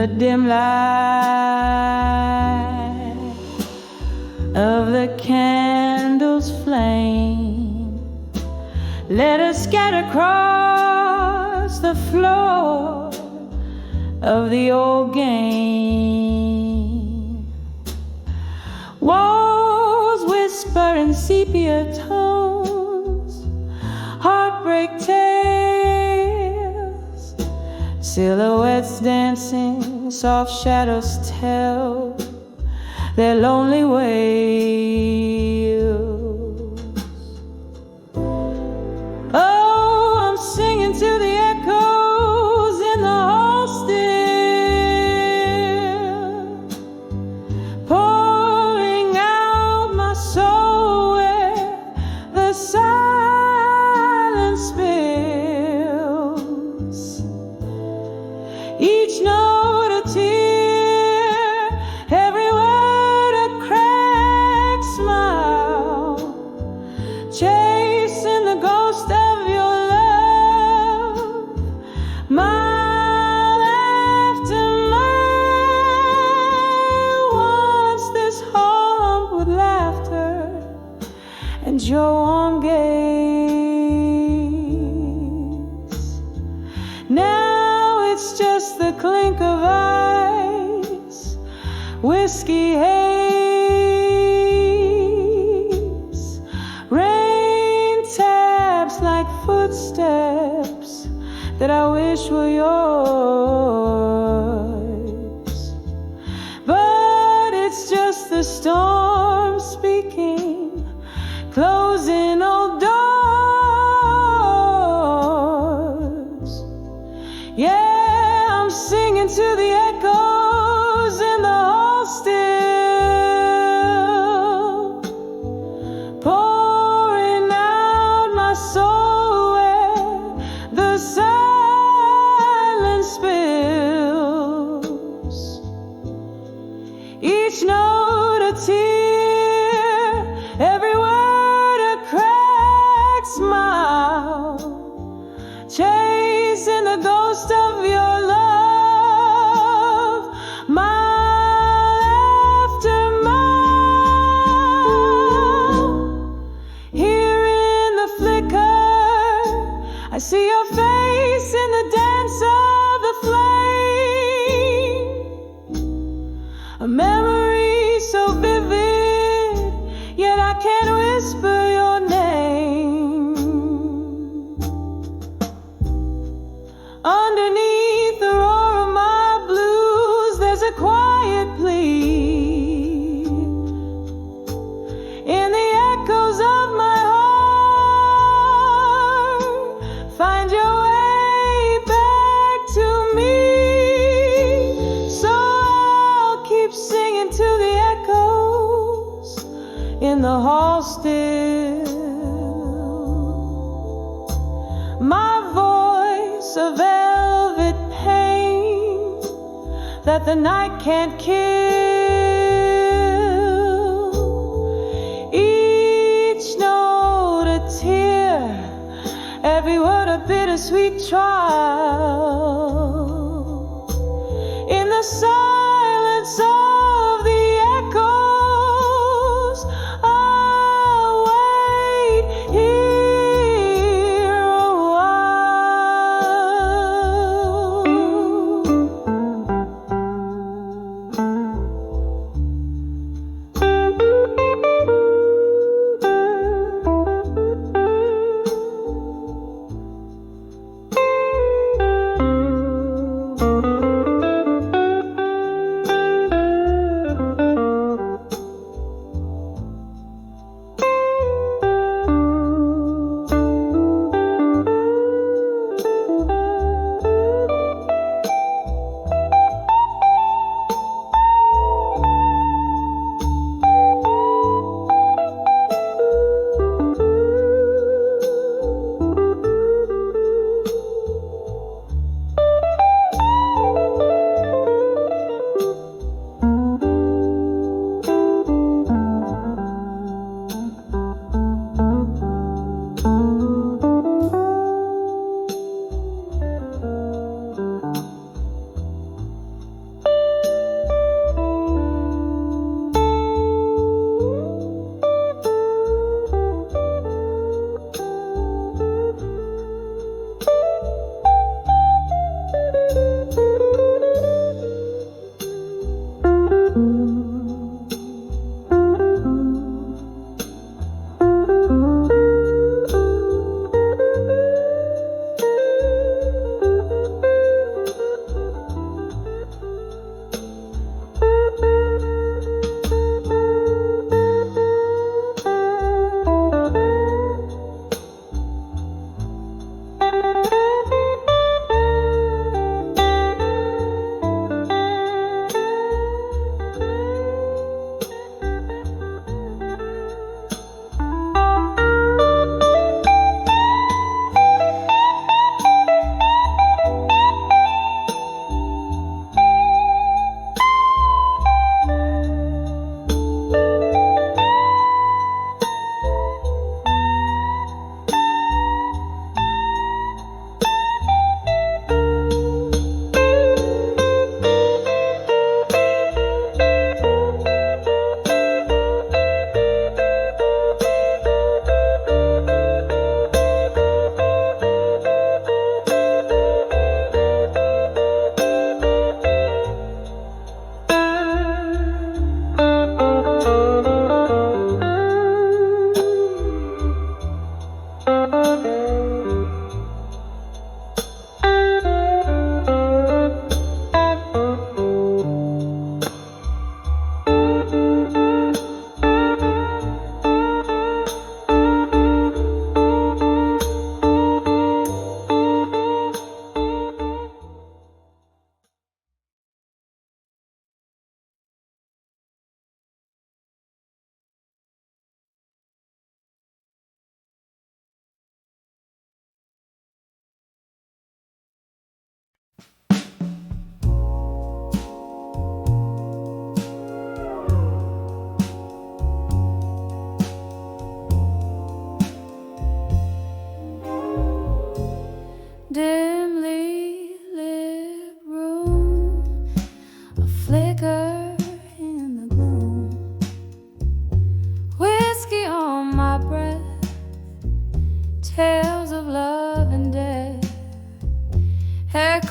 the dim light of the candle's flame. Let us scatter across the floor of the old game. Walls whisper in sepia tones, heartbreak tales, silhouettes dancing, soft shadows tell their lonely wails. Oh, I'm singing to the echoes in the hall still, pouring out my soul where the silence spills. Each note a tear, every word a cracked smile, chasing the ghost of your love, mile after mile. Once this hall hummed with laughter and your warm gaze. Now it's just the clink of ice, whiskey haze, rain taps like footsteps that I wish were yours. But it's just the storm speaking, closing old doors. Yeah, I'm singing to the echoes in the hall still, pouring out my soul where the silence spills. Each note a tear, every word a cracked smile, chasing the ghost of your love, mile after mile. Here in the flicker, I see your face in the dance of the flame. A memory so vivid, yet I can't whisper your name. Underneath the roar of my blues, there's a quiet plea. In the echoes of my heart, find your way back to me. So I'll keep singing to the echoes in the hall still. My voice a velvet pain that the night can't kill. Each note a tear, every word a bittersweet trial. In the silence of the echoes, I'll wait here a while.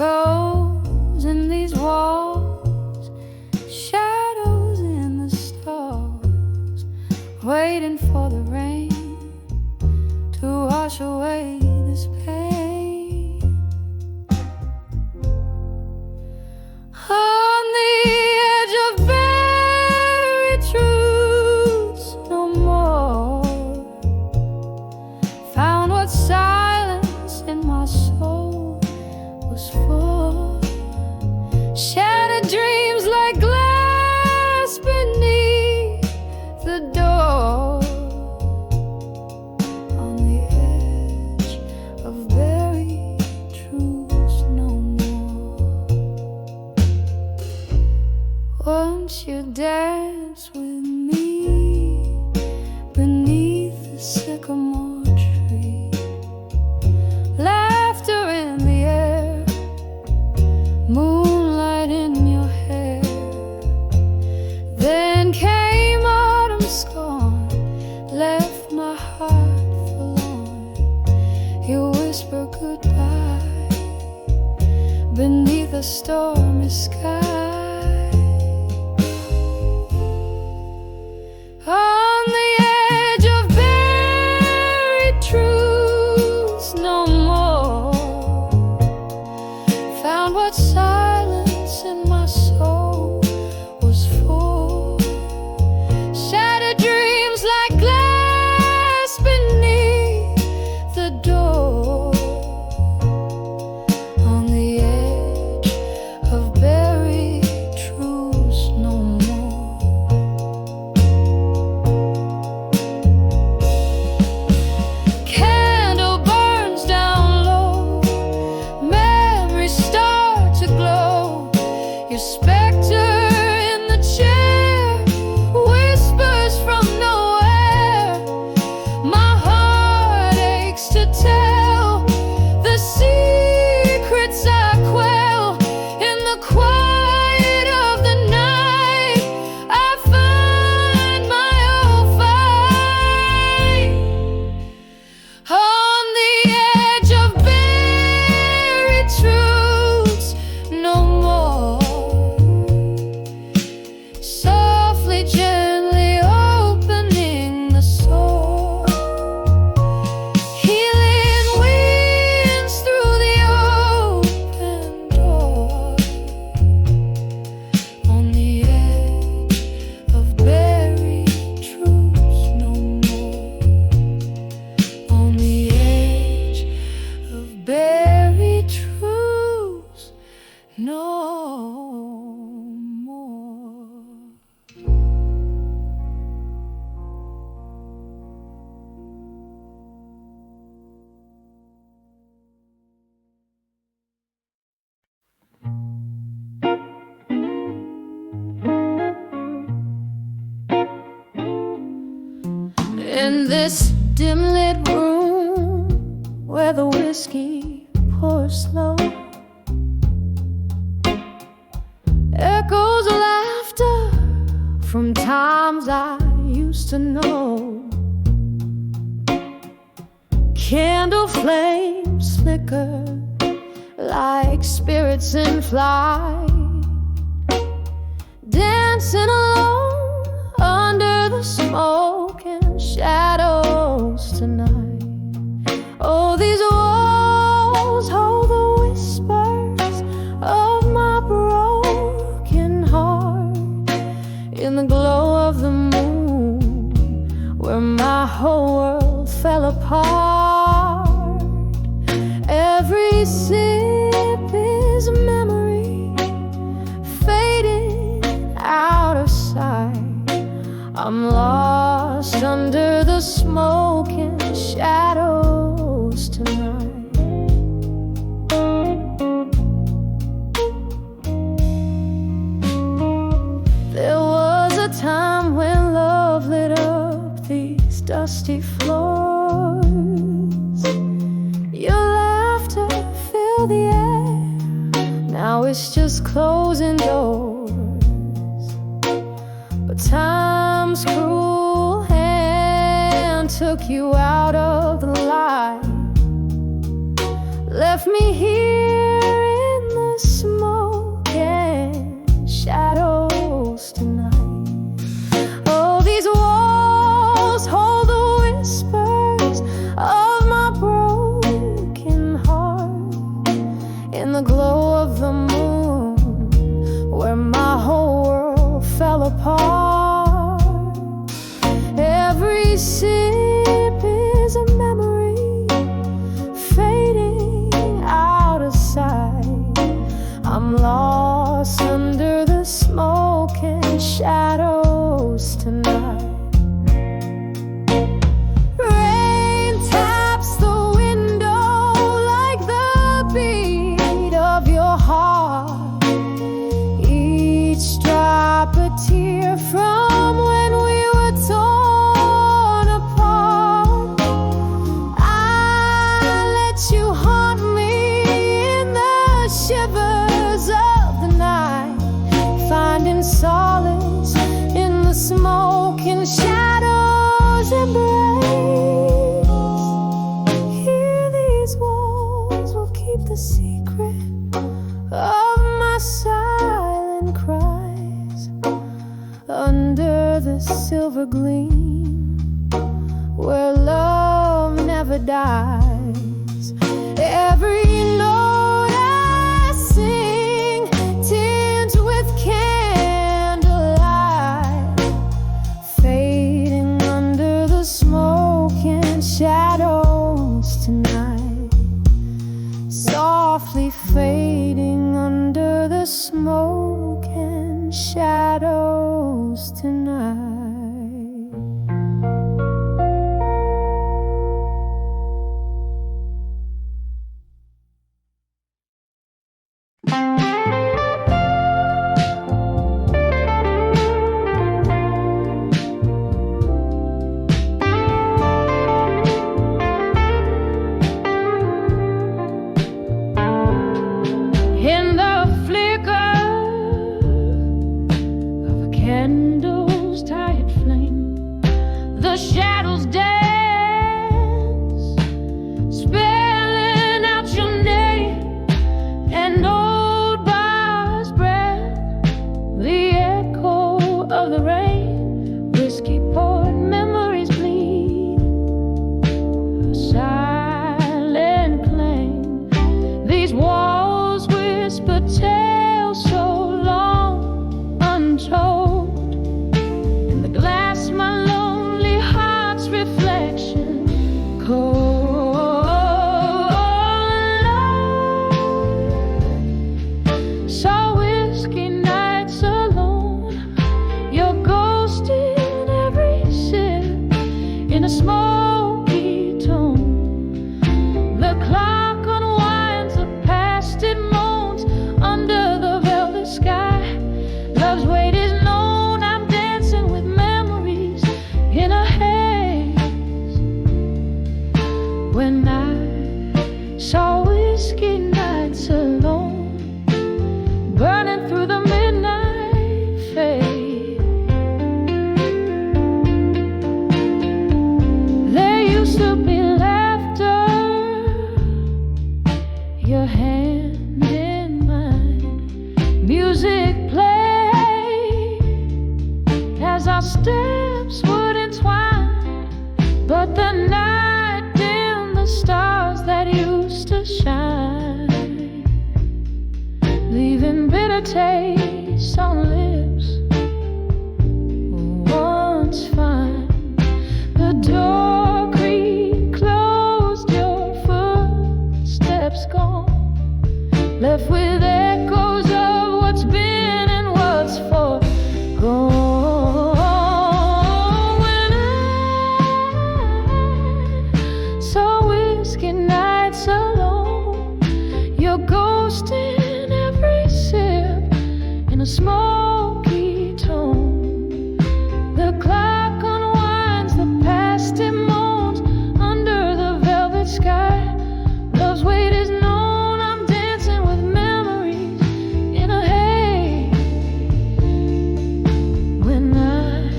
Echoes in these walls, shadows in the stars, waiting for the rain to wash away this pain. On the edge of buried truths, no more. Found what silence in my soul was for. Shattered dreams like glass beneath the door. On the edge of buried truths, no more. Won't you dance with me beneath the sycamore tree? Laughter in the air, moonlight in your hair. Then came autumn scorn, left my heart forlorn. You whisper goodbye beneath a stormy sky. On the edge of buried truths, no more. Found what silence in my soul was for. Shattered dreams like glass beneath the door. On the edge of buried truths, no more. Candle burns down low, memories start to glow. Your specter in the chair whispers from nowhere. My heart aches to tell the secrets I quell. In the quiet of the night, I find my old fight. On the edge of buried truths, no more. Softly, gently opening the soul. Healing winds through the open door. On the edge of buried truths, no more. On the edge of buried truths, no more. In this dim lit room where the whiskey pours slow, echoes of laughter from times I used to know. Candle flames flicker like spirits in flight, dancing alone under the smoke and shadows tonight. Oh, these walls hold the whispers of my broken heart. In the glow of the moon, where my whole world fell apart. Every sip is a memory fading out of sight. I'm lost under the smoke and shadows tonight. There was a time when love lit up these dusty floors. Your laughter filled the air, now it's just closing doors. But time's cruel hand took you out of the light, left me here in the smoke and shadows tonight. Oh, these walls hold the whispers of my broken heart. In the glow of the moon, where my whole world fell apart. Every sip is a memory fading out of sight. I'm lost under the smoke and shadows tonight. Rain taps the window like the beat of your heart. Each drop a tear from when we were torn apart. I let you haunt me in the shivers of the night, finding solace in the smoke and shadows embrace. Here these walls will keep the secret of my silent cries. Under the silver gleam, where love never dies. Every note I sing tinged with candlelight, fading under the smoke and shadows tonight. Softly fading under the smoke and shadows tonight. In the flicker of a candle's tired flame, the shadows dance, spelling out your name. An old bar's breath, the echo of the rain, whiskey poured memories bleed, a silent claim. These walls whisper tales so long untold. In the glass, my lonely heart's reflection, cold. Saw whiskey nights alone, your ghost in every sip, in a smoky tone. The clock unwinds, the past it moans under the velvet sky. Love's weight is known, I'm dancing with memories in a haze. When I saw whiskey nights alone, burning through the midnight fade. There used to be laughter, your hand in mine. Music played as our steps would entwine. But the night dimmed the stars that used to shine, leaving bitter tastes on lips once fine. The door creaked closed, your footsteps gone, left with echoes of what's been and what's forgone. When I saw whiskey nights alone, your ghost in every sip, in a smoky tone. The clock unwinds, the past it moans under the velvet sky. Love's weight is known, I'm dancing with memories in a haze. When I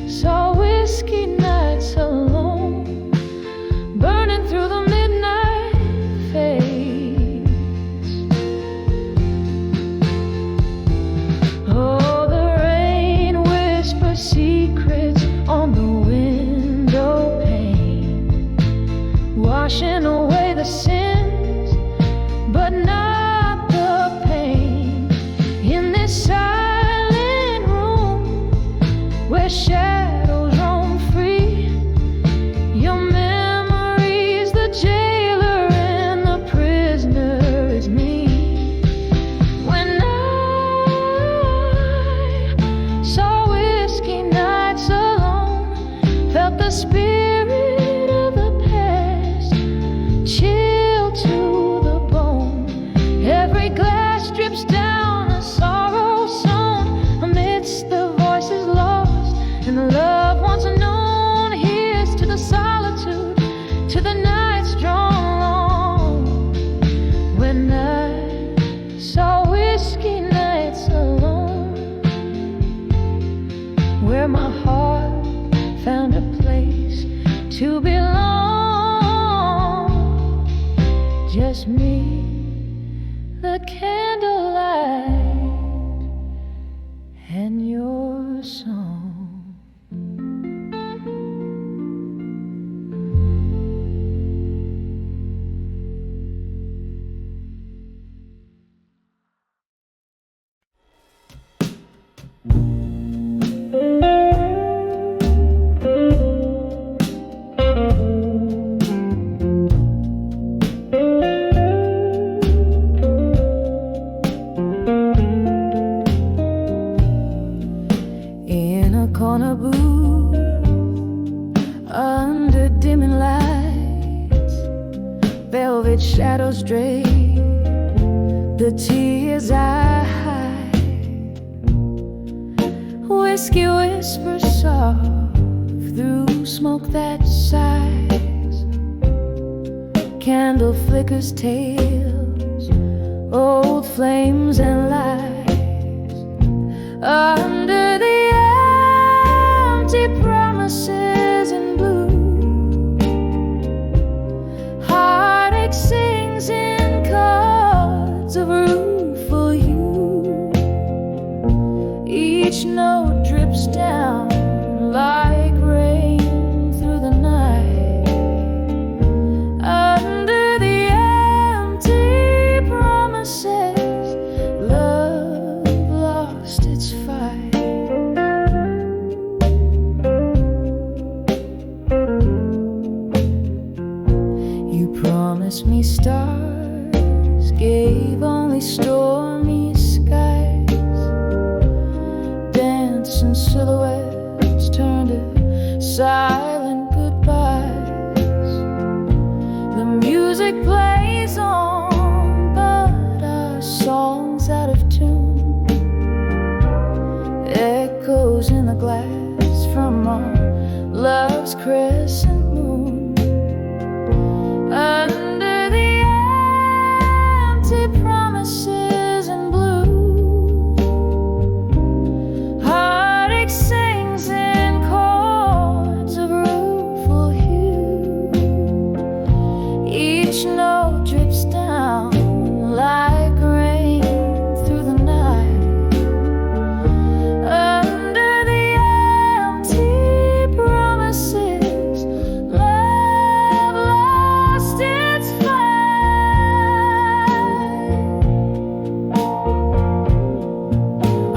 saw whiskey nights alone, burning through the midnight fades. washing away the sins, but not the pain. In this silent room where shadows roam free, your memory's the jailer and the prisoner is me. When I saw whiskey nights alone, felt the spirit of the past chill to the bone. Every glass drips down a sorrow song amidst the voices lost and the love once known. Here's to the solitude, to the nights drawn long. When I saw whiskey nights alone, where my heart found a place to belong. Just me, the candlelight, and your song. In a corner booth, under dimming lights, velvet shadows drape the tears I hide. Whiskey whispers soft through smoke that sighs. Candle flickers tales, old flames and lies. Under the empty promises in blue, heartache sings in chords of rueful hue. Each note drips down like rain through the night. Under the empty promises, love lost its fight. You promised me stars, gave only stormy skies. Dancing silhouettes turned to silent goodbyes. The music plays on, but our song's out of tune. Echoes in the glass from our love's crescent moon. Under the empty promises in blue, heartache sings in chords of rueful hue. Each note drips down like rain through the night. Under the empty promises, love lost its fight.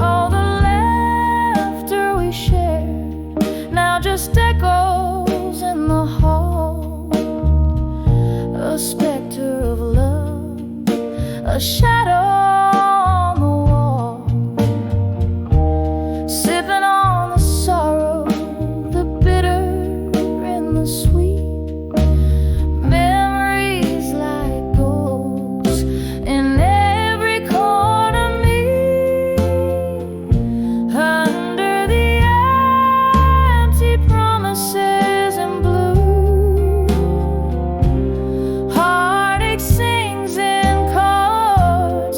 All the laughter we shared now just echoes in the hall. A specter of love, a shadow on the wall. Sipping on the sorrow, the bitter and the sweet. Memories like ghosts in every corner meet. Under the empty promises in blue, heartache sings in chords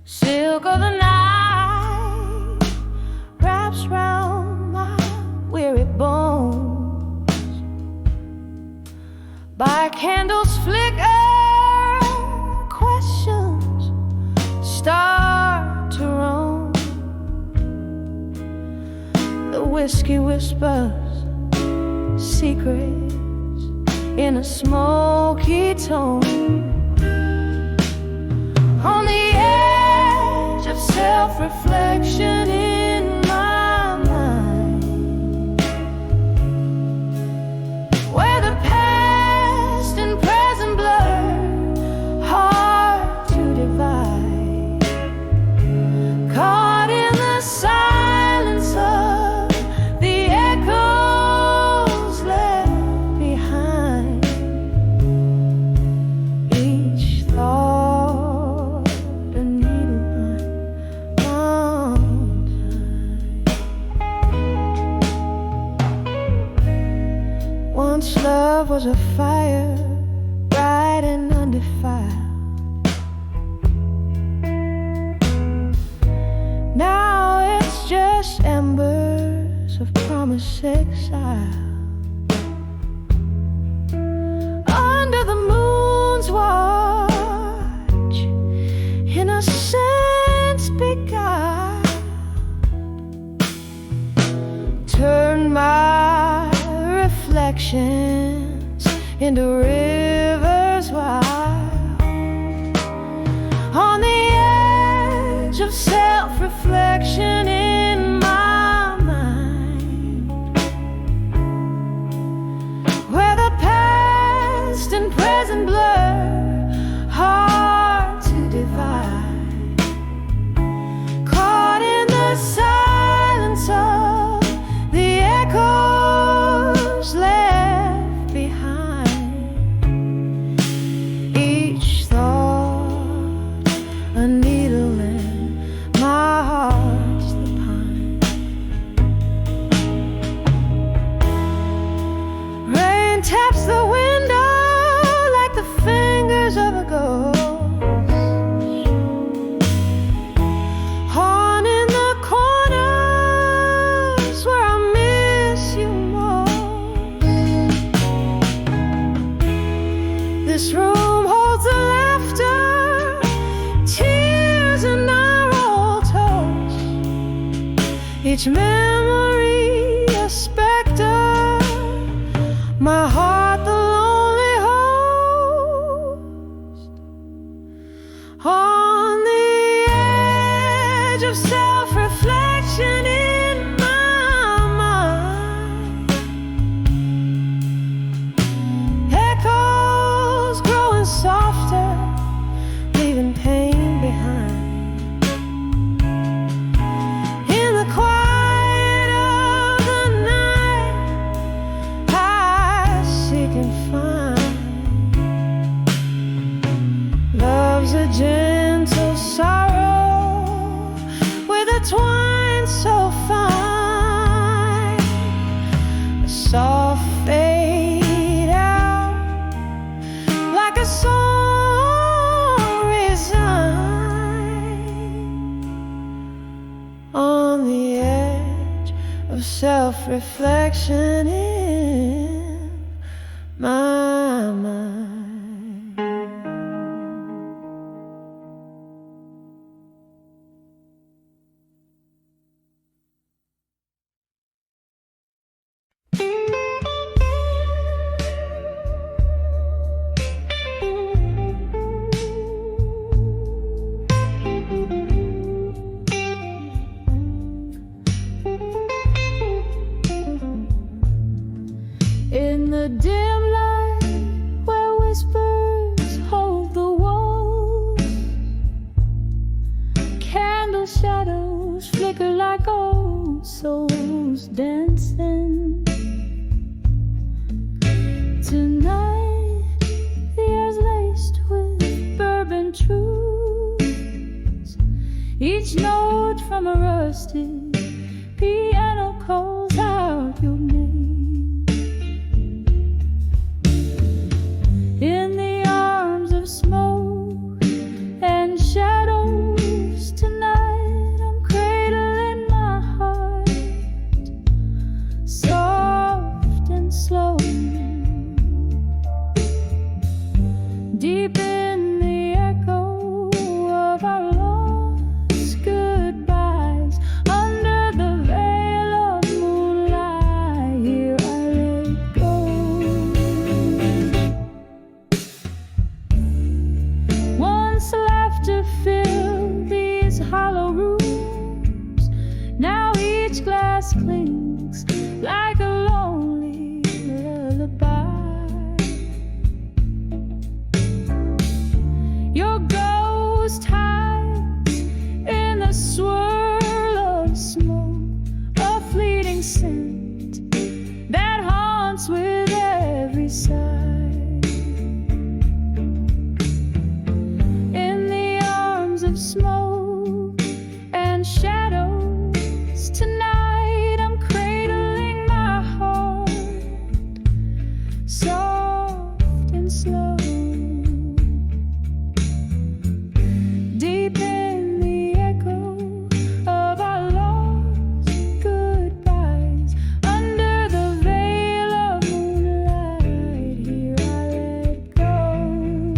Silk of the night wraps round my weary bones. By candles flicker, questions start to roam. The whiskey whispers secrets in a smoky tone. On the edge of self-reflection in my mind, where the past and present blur, hard to divide, caught in the silence of the echoes left behind. Each thought a needle on time. Once love was a fire, bright and undefiled. Now it's just embers of promise exile. Under the moon's watch, innocence beguiled. Turn my reflections into rivers wild. On the edge of self-reflection in my mind, where the past and present blur, hard to divide, caught in the silence of the echoes left behind. Each thought a needle in my heart's the pine. Rain taps the window like the fingers of a ghost, haunting the corners where I miss you most. This room holds the laughter, tears, and our old toast. Each memory a specter, my heart the lonely host. On the edge of self-reflection in my mind, echoes growing softer, leaving pain behind. In the quiet of the night, I seek and find love's a gentle sorrow with a twine so fine. A soft fade out like a song resigned. On the edge of self-reflection in my mind. In the dim light where whispers hold the walls, candle shadows flicker like old souls dancing. Tonight the air's laced with bourbon truths. Each note from a rusted piano calls out your name. In the arms of smoke and shadows of smoke and shadows. Tonight I'm cradling my heart, soft and slow. Deep in the echo of our lost goodbyes, under the veil of moonlight, here I let go.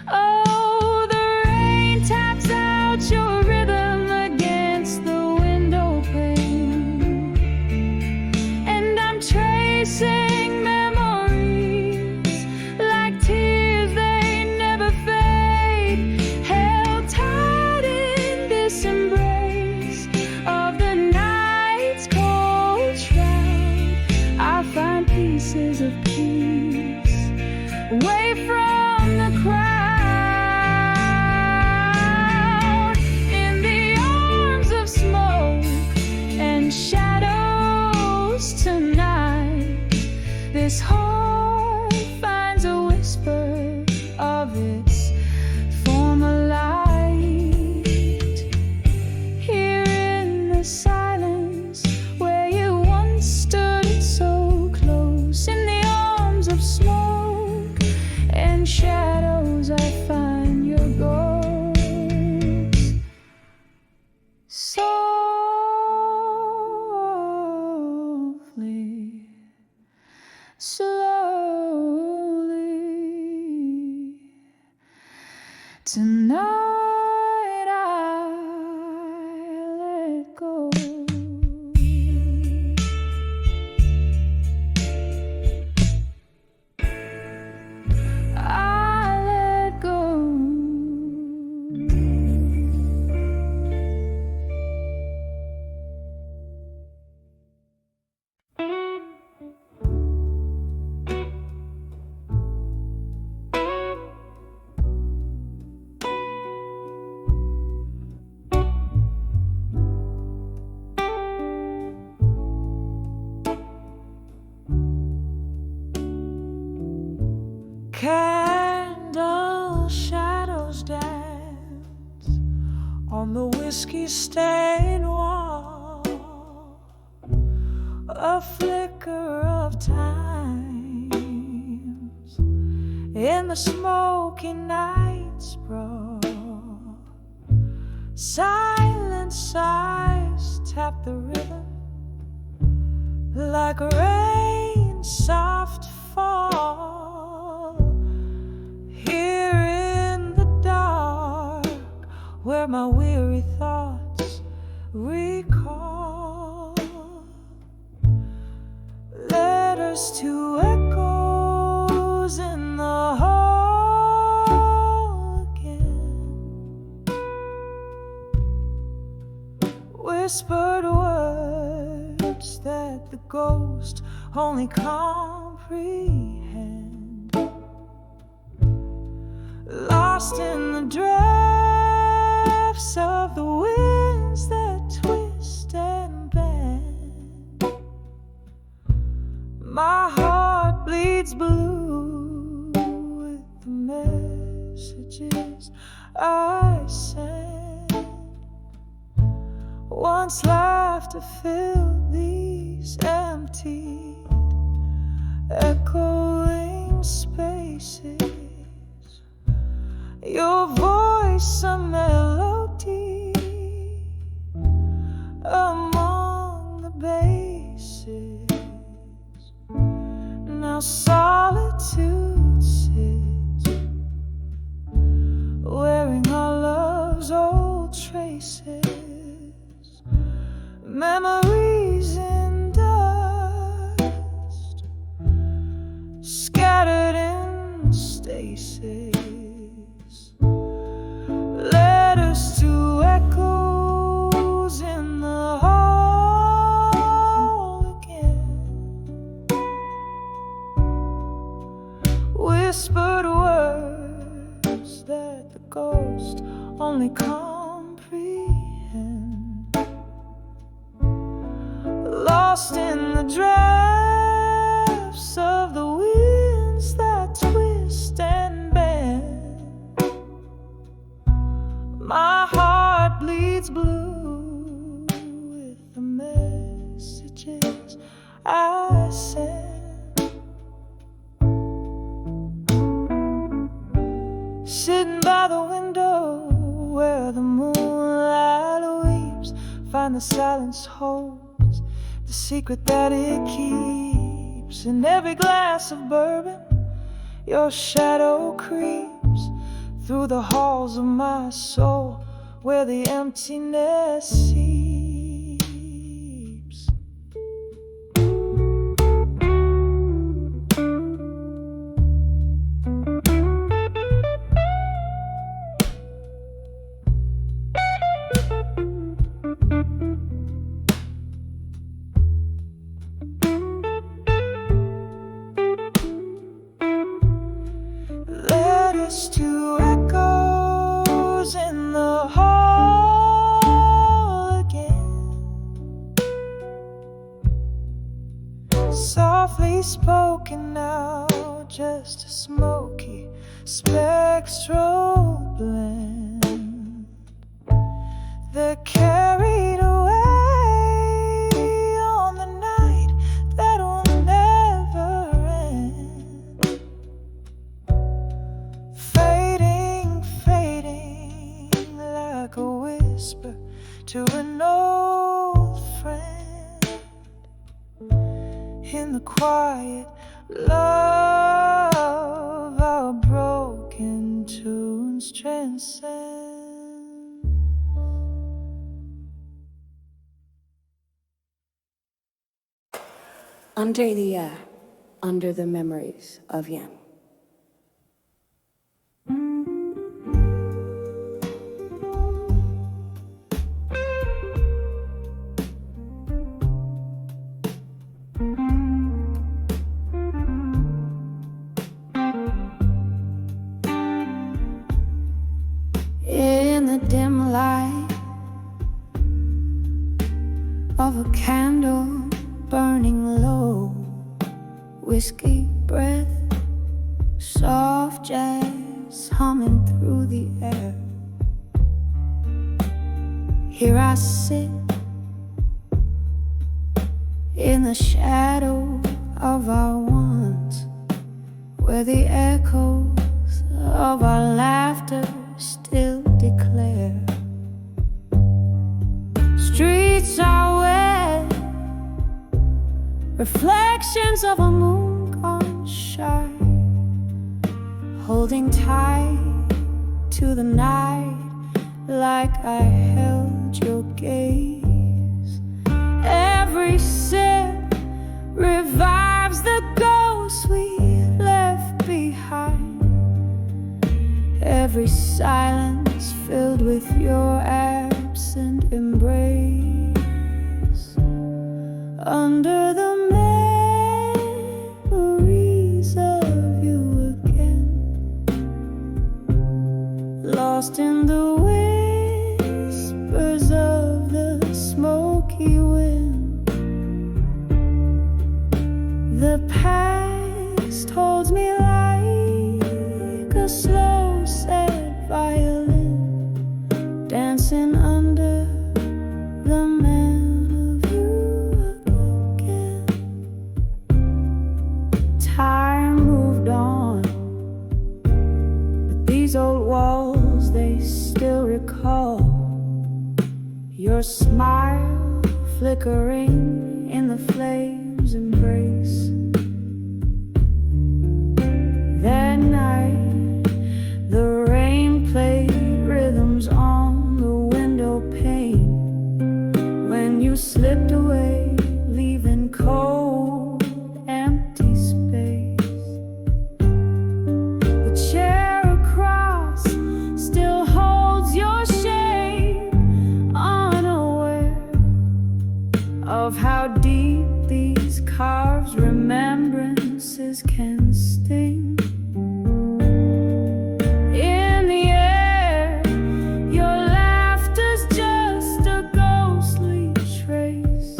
Oh, the rain taps out your rhythm against the window pane, and I'm tracing memories like tears they never fade, held tight in this embrace of the night's cold shroud. I find pieces of peace away from the crowd, in the arms of smoke and shadows. Tonight this heart finds a whisper of its former light, here in the silence where you once stood so close. In the arms of smoke and shadows, I find your ghost. Softly, slowly, tonight I let go. I let go. Candle shadows dance on the whiskey-stained wall, a flicker of times in the smoky night's brawl. Silent sighs tap the rhythm like rain soft fall, here in the dark where my weary thoughts recall. Letters to echoes in the hall again, whispered words that the ghost only comprehend, lost in the drafts of the winds that twist and bend. My heart bleeds blue with the messages I sent. Once laughter filled these empty, echoing spaces. Your voice a melody among the bases. Now solitude sits, wearing our love's old traces, memories in dust, scattered in stasis. Letters to echoes in the hall again, whispered words that the ghost only comprehend, lost in the drafts of the winds that twist and bend. heart bleeds blue with the messages I send. Sitting by the window where the moonlight weeps, find the silence holds the secret that it keeps. In every glass of bourbon, your shadow creeps through the halls of my soul where the emptiness seeps. Letters to echoes in the hall again, softly spoken now, just a smoky spectral blend. They're carried away on the night that will never end. Fading, fading like a whisper to an old friend. In the quiet love, our broken tunes transcend. Under the air, under the memories of Yen. In the dim light of a candle burning low, whiskey breath, soft jazz humming through the air. Here I sit in the shadow of our once, where the echoes of our laughter still declare. Streets are wet, reflections of a moon gone shy, holding tight to the night like I held your gaze. Every sip revives the ghosts we left behind. Every silence filled with your absent embrace. Under the memories of you again, lost in the whispers of the smoky wind. The past holds me like a slow sad violin, dancing under the man of you again. Time moved on, but these old walls, they still recall your smile flickering in the flames' embrace. That night, the rain played rhythms on the window pane. When you slipped away, leaving cold, empty space. The chair across still holds your shape, unaware of how deep these carved remembrances can sting. In the air, your laughter's just a ghostly trace,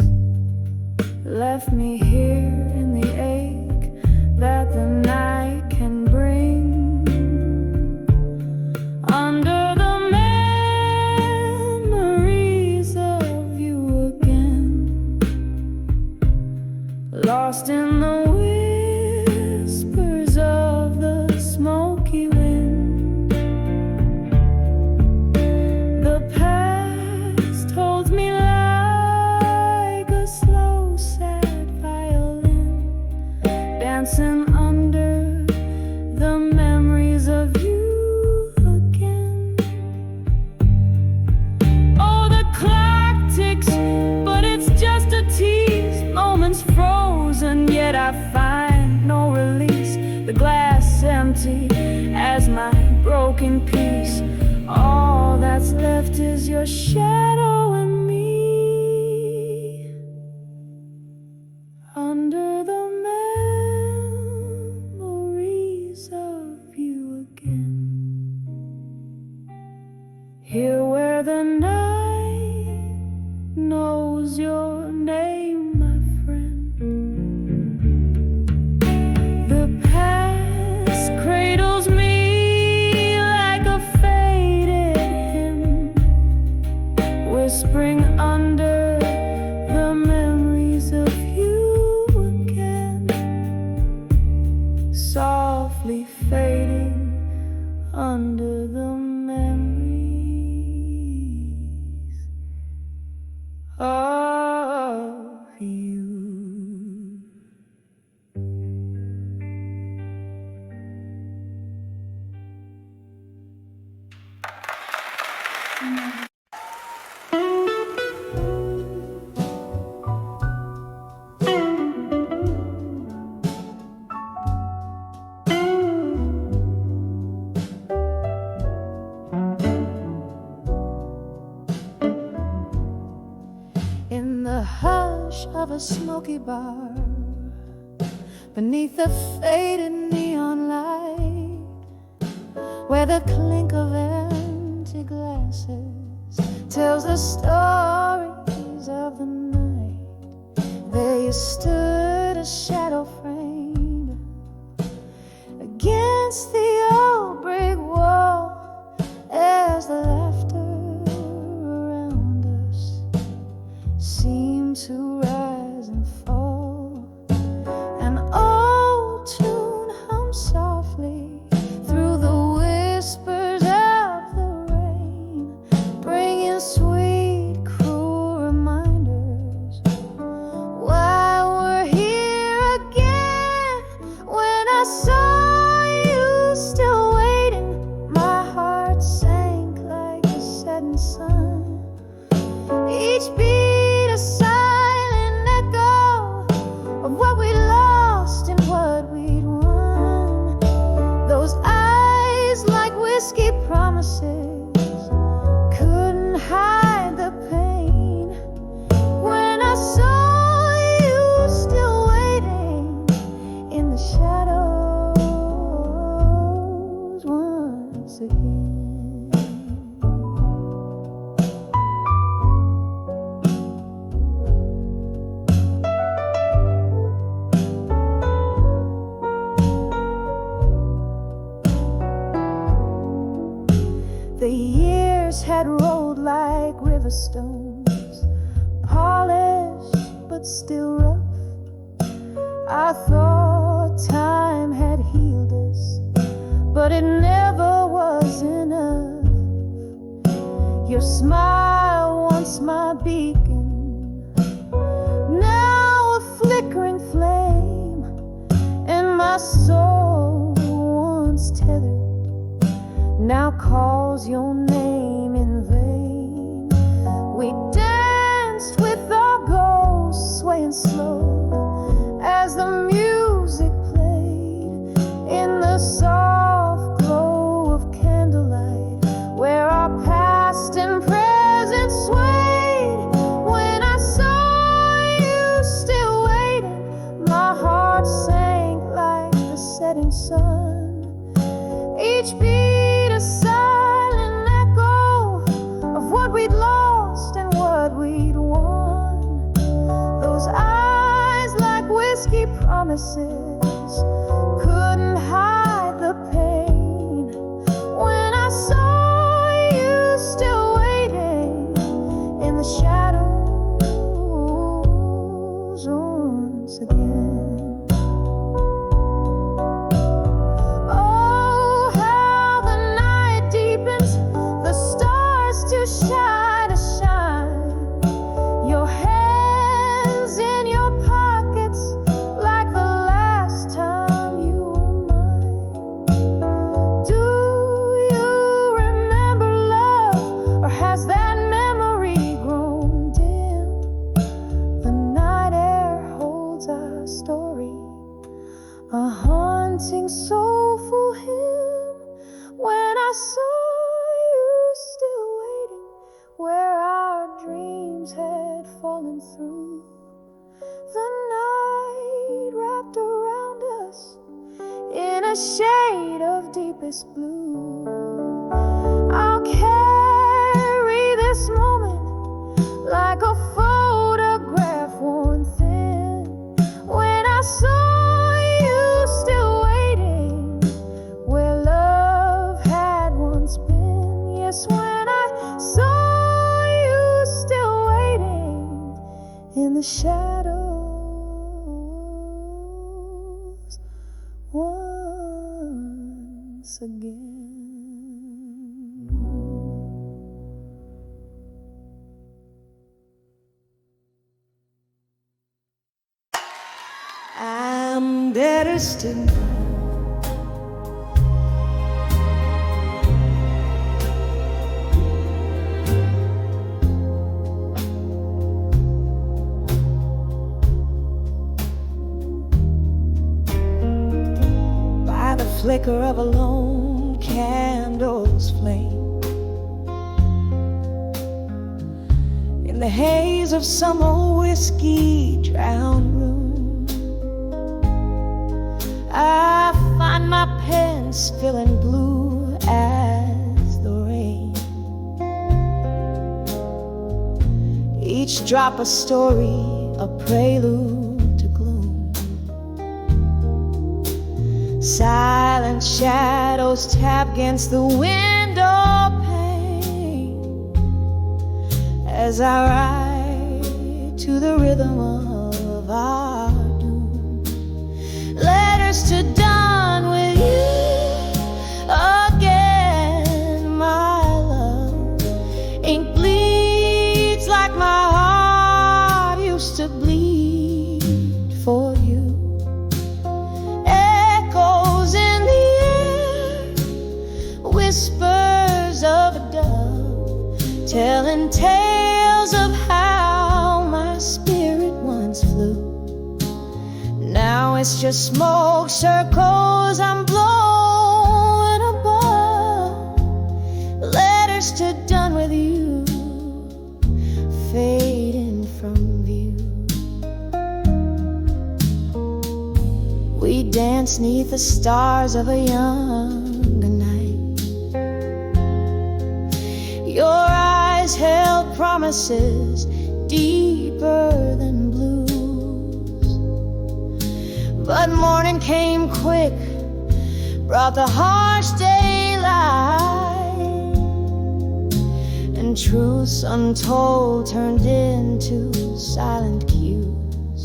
left me here in the ache that the night can bring. Under the memories is your shadow and me under the memories of you again. Here where the night knows your name, my friend. The past cradles me like a faded hymn, whispering under the memories of you again, softly fading under the memories of you. In the hush of a smoky bar, beneath the faded neon light, where the clink of empty glasses tells the stories of the night, there you stood, a shadow framed against the old brick wall, as the laughter around us seemed to rise and fall. An old tune hummed softly through the whispers of the rain, bringing sweet, cruel reminders why we're here again. When I saw you still waiting, my heart sank like the setting sun. Each beat a silent echo of what we lost and what we'd won. Those eyes like whiskey promises couldn't hide the pain. When I saw you still waiting in the shadows once again. The years had rolled like river stones, polished but still rough. I thought time had healed us, but it never was enough. Your smile, once my beacon, now a flickering flame, and my soul, once tethered, now calls your name in vain. We danced with our ghosts, swaying slow as the music played in the soft glow of candlelight, where our past and present swayed. When I saw you still waiting, my heart sank like the setting sun. Each beat a silent echo of what we'd lost and what we'd won. Those eyes like whiskey promises couldn't hide the pain. When I saw you still waiting in the shadows once again. Shine, shine, your hands in your pockets like the last time you were mine. Do you remember love, or has that memory grown dim? The night air holds our story, a haunting, soulful hymn. When I saw you still waiting, and through the night wrapped around us in a shade of deepest blue. I'll carry this moment like a photograph worn thin. When I saw you still waiting where love had once been. Yes, when I saw you still waiting in the shadows once again. I'm better still. By the flicker of a lone candle's flame, in the haze of some old whiskey drowned room, I find my pen spilling blue as the rain. Each drop a story, a prelude to gloom. Silent shadows tap against the window pane as I ride to the rhythm of our doom. Letters to dawn with you again, my love. Ink bleeds like my heart used to bleed for you. Echoes in the air, whispers of a dove, telling tales of how my spirit once flew. Now it's just smoke circles I'm blowing above. Letters to done with you, fading from view. We dance 'neath the stars of a younger night. Your eyes held promises deeper than blues. But morning came quick, brought the harsh daylight, and truths untold turned into silent cues.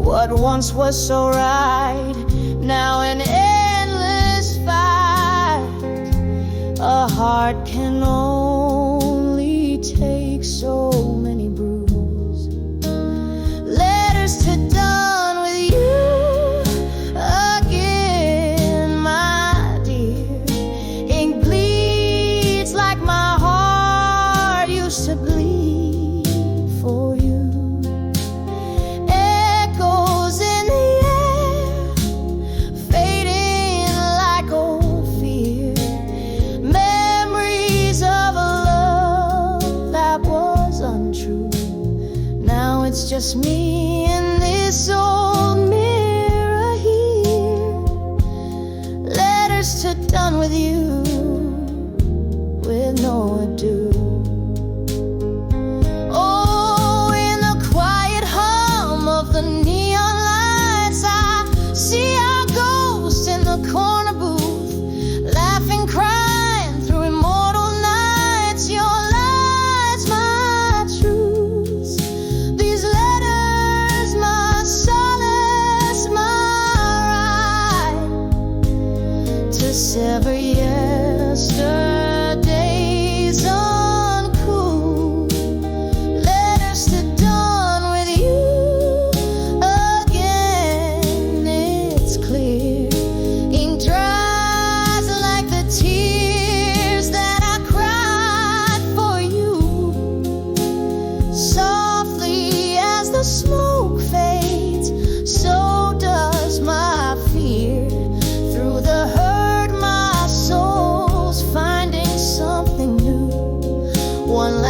What once was so right, now an endless fight. A heart can only take so many bruises. Letters to dawn with you again, my dear. Ink bleeds like my heart used to bleed for you. Echoes in the air, fading like old fear. Memories of a love that was untrue. Now it's just me and this old mirror here. Letters to done with you with no ado. Oh, in the quiet hum of the neon lights, I see our ghost in the corner booth, laughing, crying through immortal nights. Your lies, my truths. These letters, my solace, my right to sever yesterday's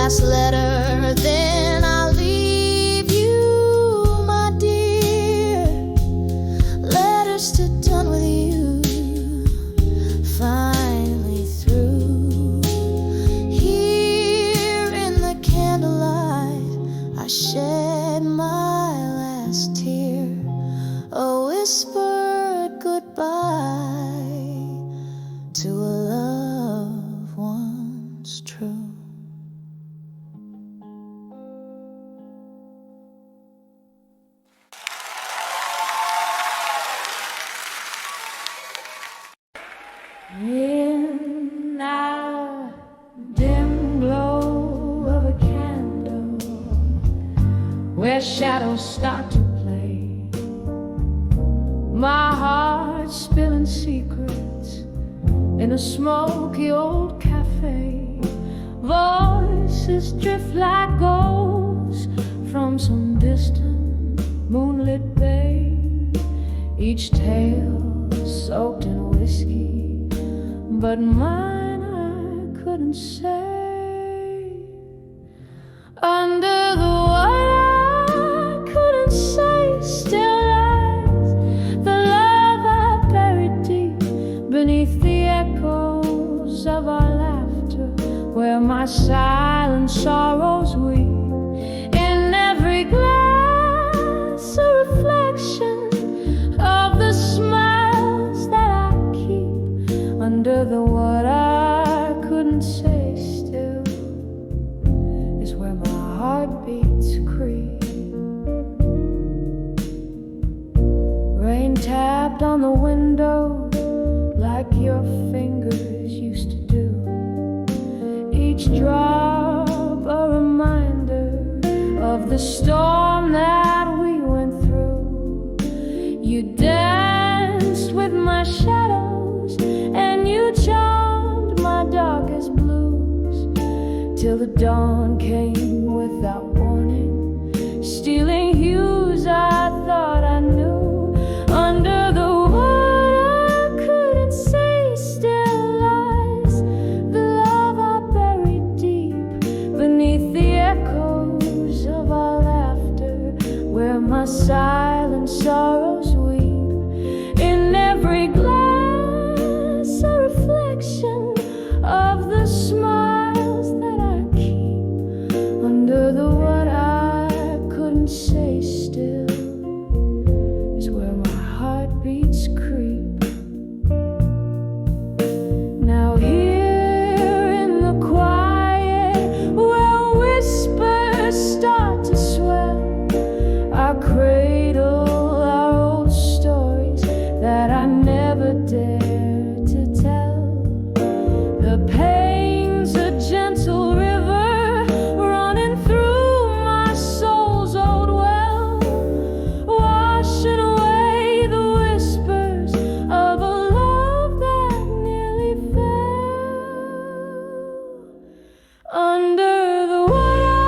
last letter, then I'll leave you, my dear. Letters to done with you, finally through. Here in the candlelight, I shed my last tear, a whispered goodbye to a love once true. In the dim glow of a candle, where shadows start to play, my heart spilling secrets in a smoky old cafe. Voices drift like ghosts from some distant moonlit bay, each tale soaked in whiskey, but mine I couldn't say. Under the water I couldn't say, still lies the love I buried deep beneath the echoes of our laughter, where my silent sorrows weep. In every glass a reflection of the smiles that I keep under the what I couldn't say still is where my heart beats creep. Rain tapped on the window like your fingers used to do, each drop a reminder of the storm that we went through. You danced with my shadows and you charmed my darkest blues, till the dawn came without warning, stealing hues I thought I knew. Under the water I couldn't say, still lies the love I buried deep beneath the echoes of our laughter, where my silent sorrows weep. In every glass a reflection of the smiles that I keep under the what I couldn't say still is where my heartbeats creep. Now here in the quiet, where whispers start to swell, I cradle our old stories that I never dared to tell. The pain's a gentle river running through my soul's old well, washing away the whispers of a love that nearly fell. Under the water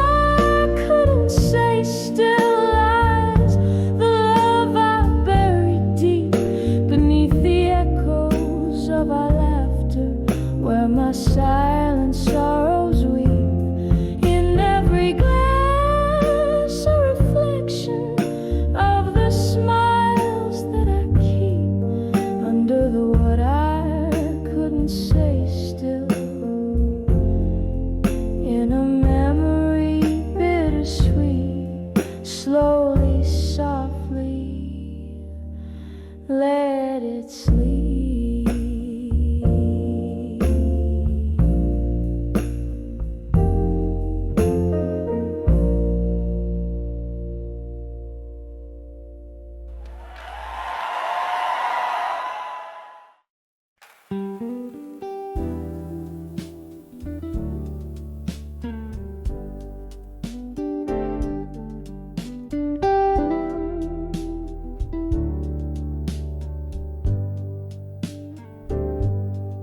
I couldn't say, still lies the love I buried deep beneath the echoes of our laughter, where my silent sorrows weep. In every glass a reflection of the smiles that I keep under the what I couldn't say still, in a memory bittersweet, slowly, softly let it sleep.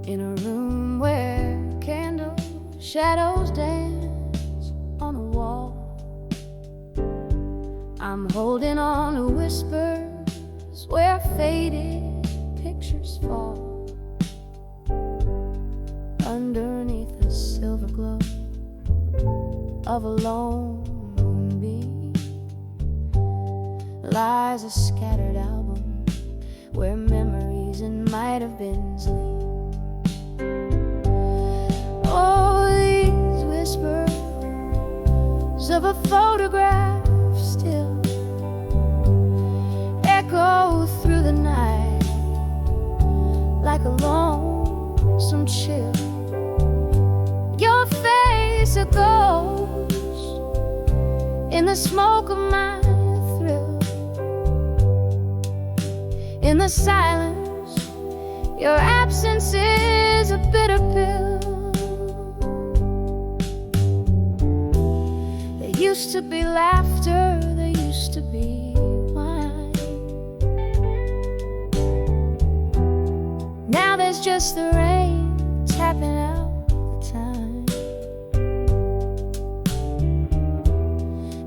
In a room where candle shadows dance on the wall, I'm holding on to whispers where faded pictures fall. Underneath a silver glow, of a lone moonbeam lies a scattered album where memories and might have been sleep. Oh, these whispers of a photograph still echo through the night like a lonesome chill. Your face a ghost in the smoke of my thrill. In the silence, your absence is a bitter pill. There used to be laughter, there used to be wine. Now there's just the rain tapping out the time.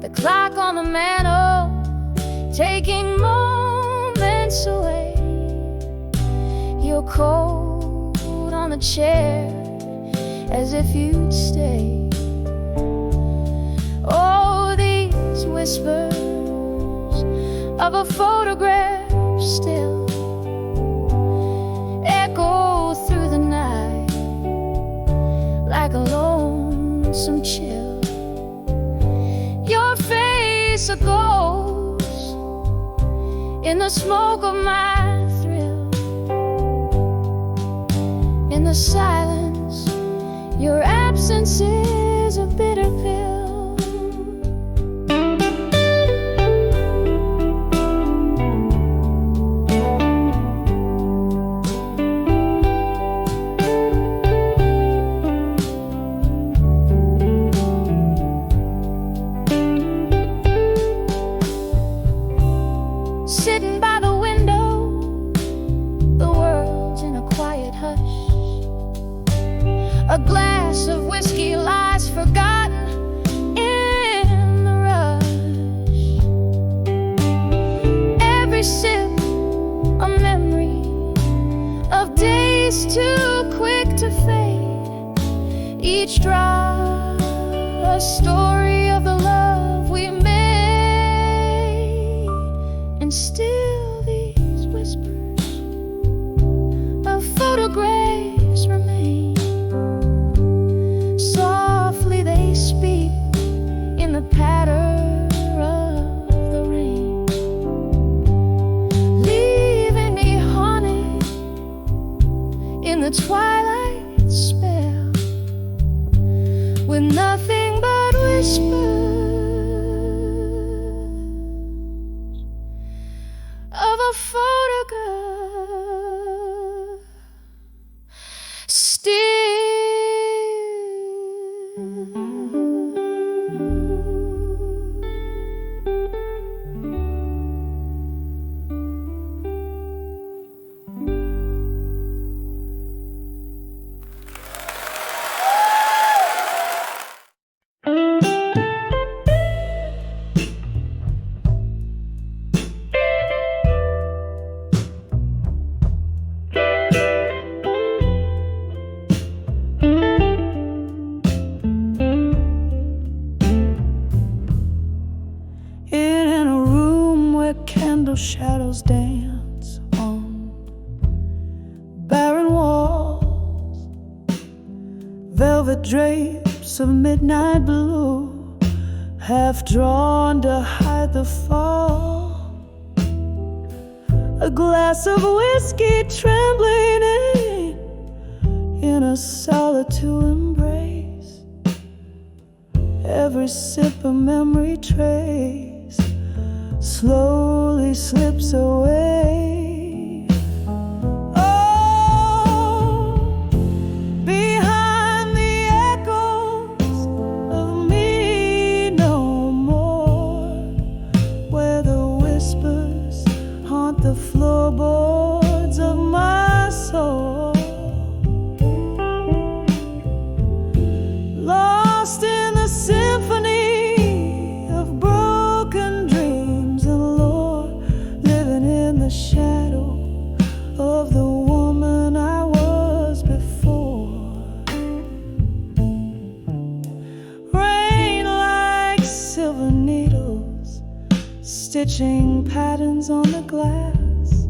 The clock on the mantle taking moments away. Your coat on the chair as if you'd stay. Oh, these whispers of a photograph still echo through the night like a lonesome chill. Your face a ghost in the smoke of my thrill. In the silence, your absence is a bitter pill. Sitting by the window, the world's in a quiet hush. A glass of whiskey lies forgotten in the rush. Every sip a memory of days too quick to fade. Each drop a story of the love we made. And still these whispers of photographs remain. Softly they speak in the patter of the rain, leaving me haunted in the twilight spell, with nothing but whispers of a photograph still. In a room where candle shadows dance on barren walls, velvet drapes of midnight blue half drawn to hide the fall. A glass of whiskey trembling in a solitude embrace. Every sip a memory trace slowly slips away. Oh, behind the echoes of me no more, where the whispers haunt the floorboards of my soul. Lost in the symphony of broken dreams and lore, living in the shadow of the woman I was before. Rain stitching patterns on the glass,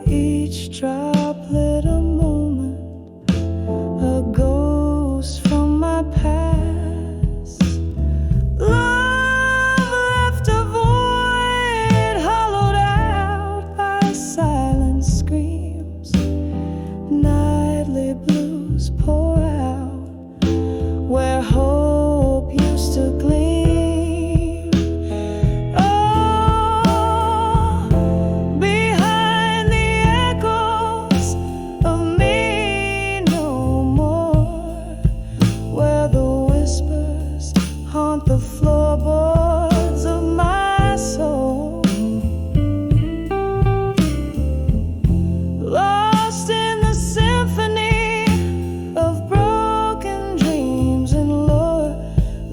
each droplet a moment, a ghost from my past. Love left a void, hollowed out by silent screams. Nightly blues pour out where hope used to gleam. The floorboards of my soul, lost in the symphony of broken dreams and lore,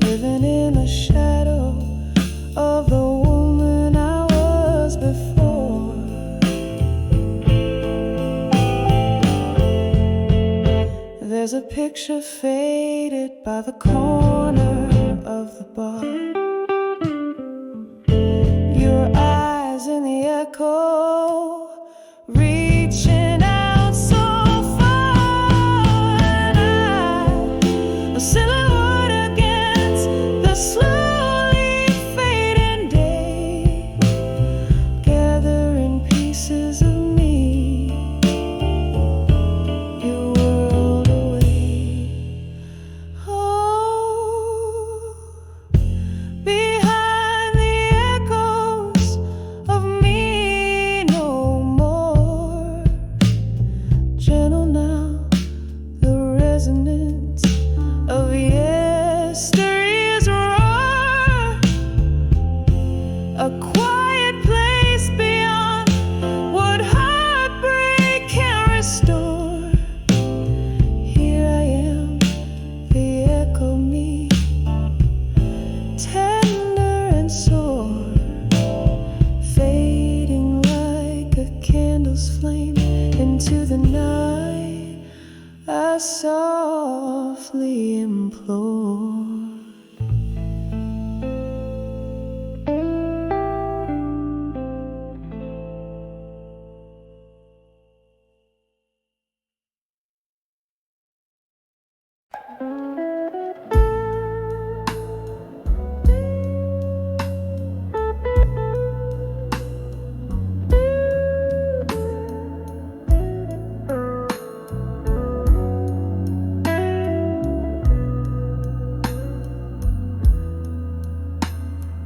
living in the shadow of the woman I was before. There's a picture faded by the corner of the bar, your eyes in the echo, reaching out so far, and I, a silhouette against the slowly fading day, gathering pieces of me you whirled away. Behind the echoes of me no more. Gentle now, the resonance of yesterday's roar. A quiet place beyond what heartbreak can restore. Here I am, the echo me, tender and sore, fading like a candle's flame into the night. I softly implore.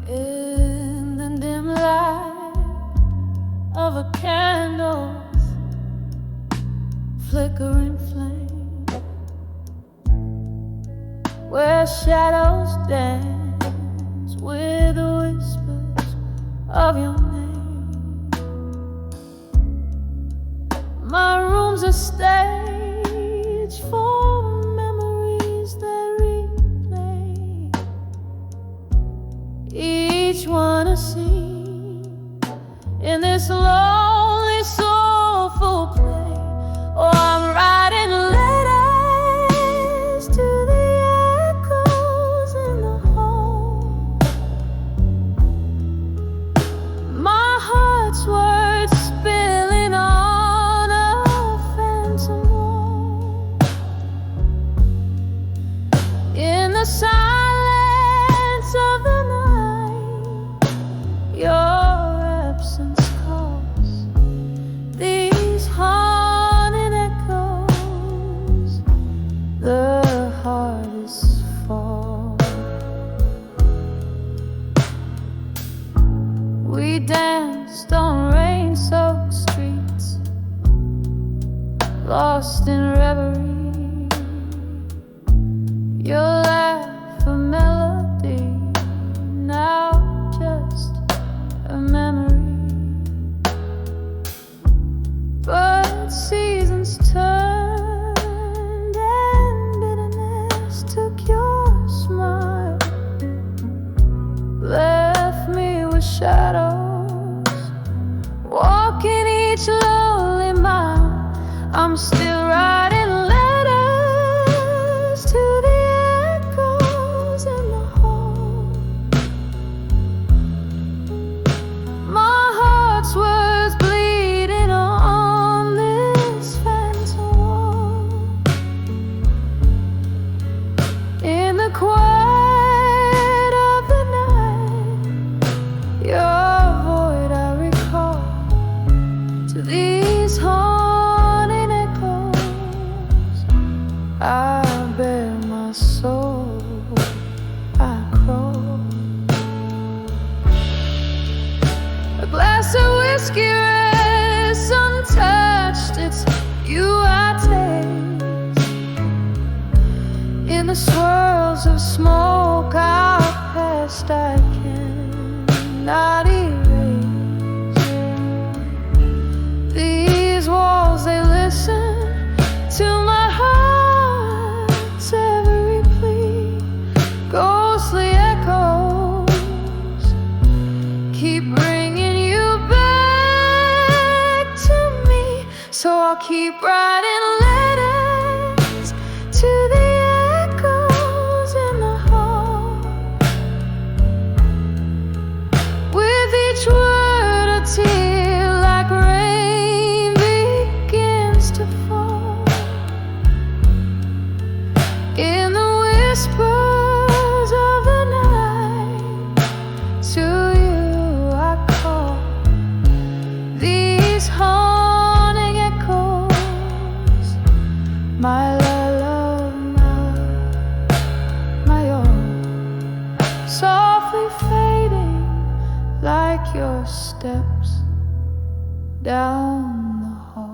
In the dim light of a candle's flickering flame, where shadows dance with the whispers of your name. My room's a stage for memories that replay, each one a scene in this lonely, soulful play. Oh, I'm writing letters to the echoes in the hall. My heart's words spilling on a phantom wall. In the silence of the night, your absence calls these haunted echoes, the hardest fall. We danced on rain-soaked streets, lost in reverie. Your laugh a melody, now just a memory. But seasons turned and bitterness took your smile, left me with shadows, walking each lonely mile. I'm still writing letters to the I bare my soul, I crawl. A glass of whiskey rests untouched, it's you I taste. In the swirls of smoke our past I cannot erase. These walls, they listen to my heart's every plea. Ghostly echoes keep bringing you back to me. So I'll keep writing letters to the echoes in the heart. With each word a tear like rain begins to fall. In the whispers of the night, to you I call. These haunting echoes, my love, my own, softly fading like your steps down the hall.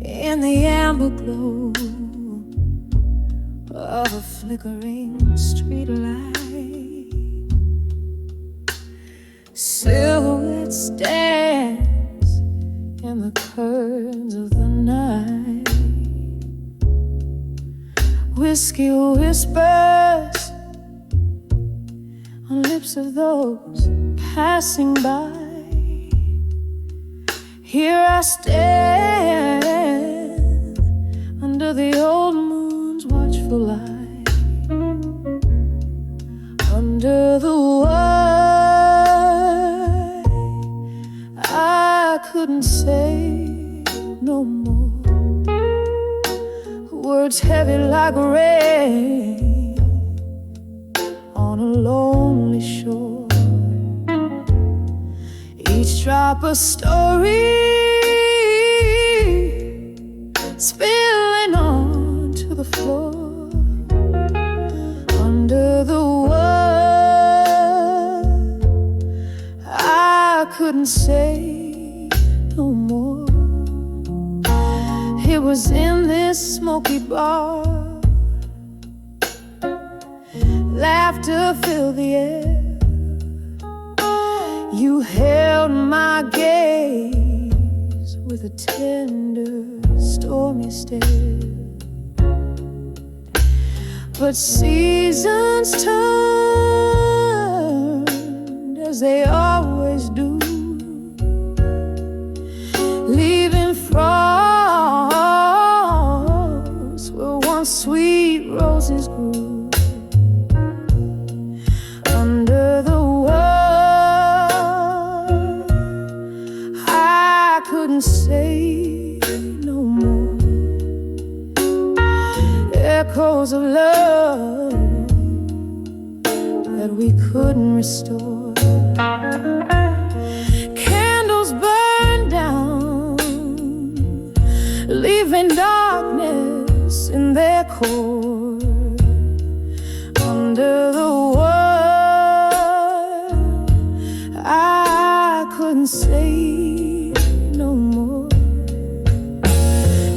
In the amber glow of a flickering street light, silhouette stands in the curtains of the night. Whiskey whispers on lips of those passing by. Here I stand under the old moon's watchful light, under the why I couldn't say no more. Words heavy like rain on a lonely shore. Each drop a story spilling onto the floor. Under the word I couldn't say no more. It was in this smoky bar, laughter filled the air. You held my gaze with a tender, stormy stare. But seasons turned as they always do, leaving frost where once sweet roses grew. Under the couldn't say no more. Echoes of love that we couldn't restore. Candles burned down, leaving darkness in their core. Under the word I couldn't say no more.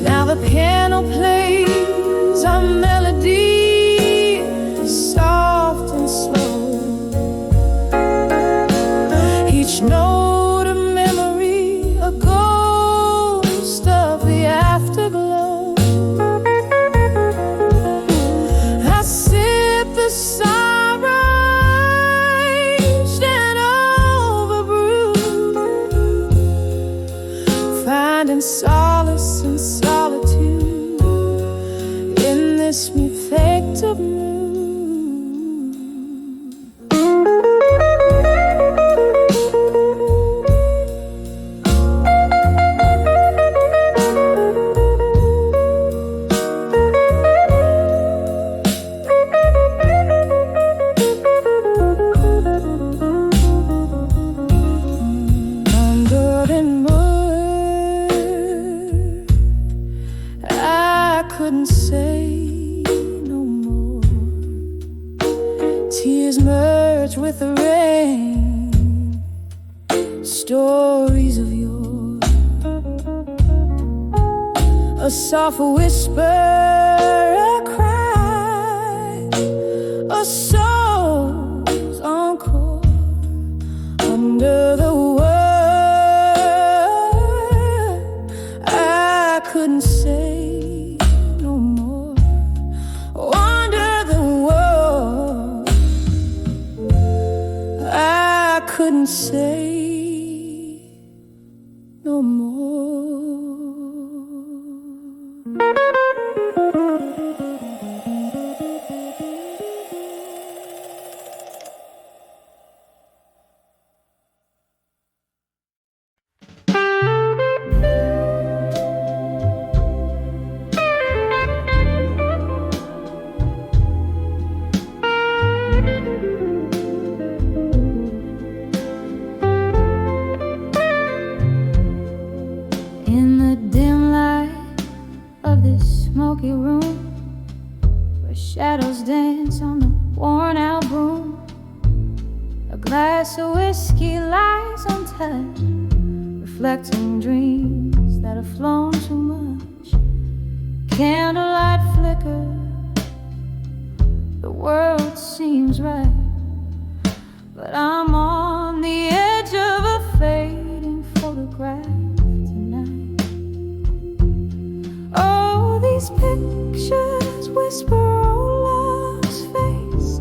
Now the piano plays a melody, soft and slow. Each note a memory, a ghost of the afterglow. I sip the sunrise and overbrew, kiss me fake to blue. Couldn't say no more. Tears merged with the rain. Stories of yours. A soft whisper, a cry, a soul's encore under the world. I couldn't say couldn't say no more. Smoky room where shadows dance on the worn out broom. A glass of whiskey lies untouched, reflecting dreams that have flown too much. Candlelight flicker, the world seems right, but I'm on the edge of a fading photograph. These pictures whisper old love's face.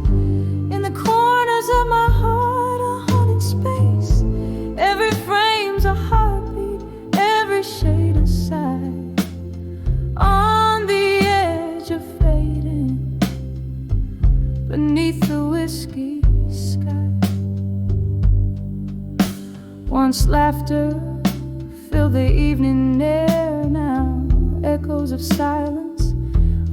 In the corners of my heart, a haunted space. Every frame's a heartbeat, every shade a sigh. On the edge of fading, beneath the whiskey sky. Once laughter filled the evening air, now echoes of silence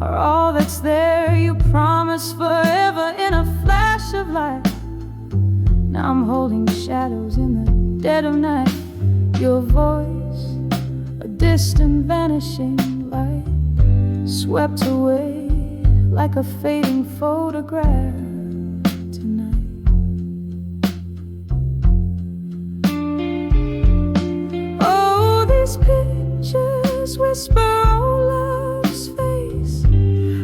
are all that's there. You promised forever in a flash of light. Now I'm holding shadows in the dead of night. Your voice, a distant vanishing light, swept away like a fading photograph tonight. Oh, these pictures whisper old love's face.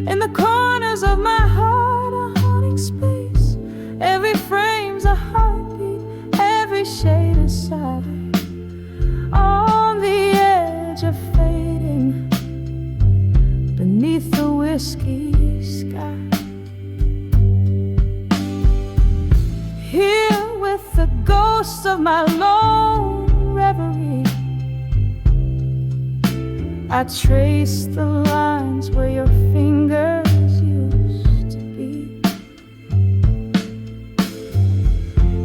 In the corners of my heart, a haunting space. Every frame's a heartbeat, every shade a sigh. On the edge of fading, beneath the whiskey sky. Here with the ghosts of my lone reverie, I trace the lines where your fingers used to be.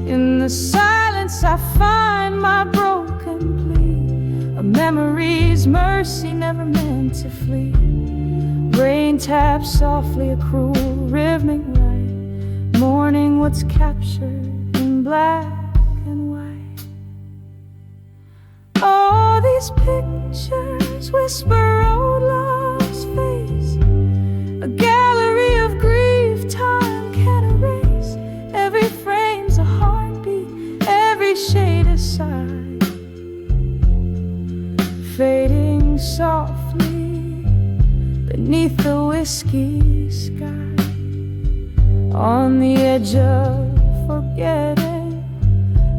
In the silence I find my broken plea, a memory's mercy never meant to flee. Rain taps softly a cruel rhythmic rhyme, mourning what's captured in black and white. Oh, these pictures whisper old love's face, a gallery of grief time can't erase. Every frame's a heartbeat, every shade a sigh, fading softly beneath the whiskey sky. On the edge of forgetting,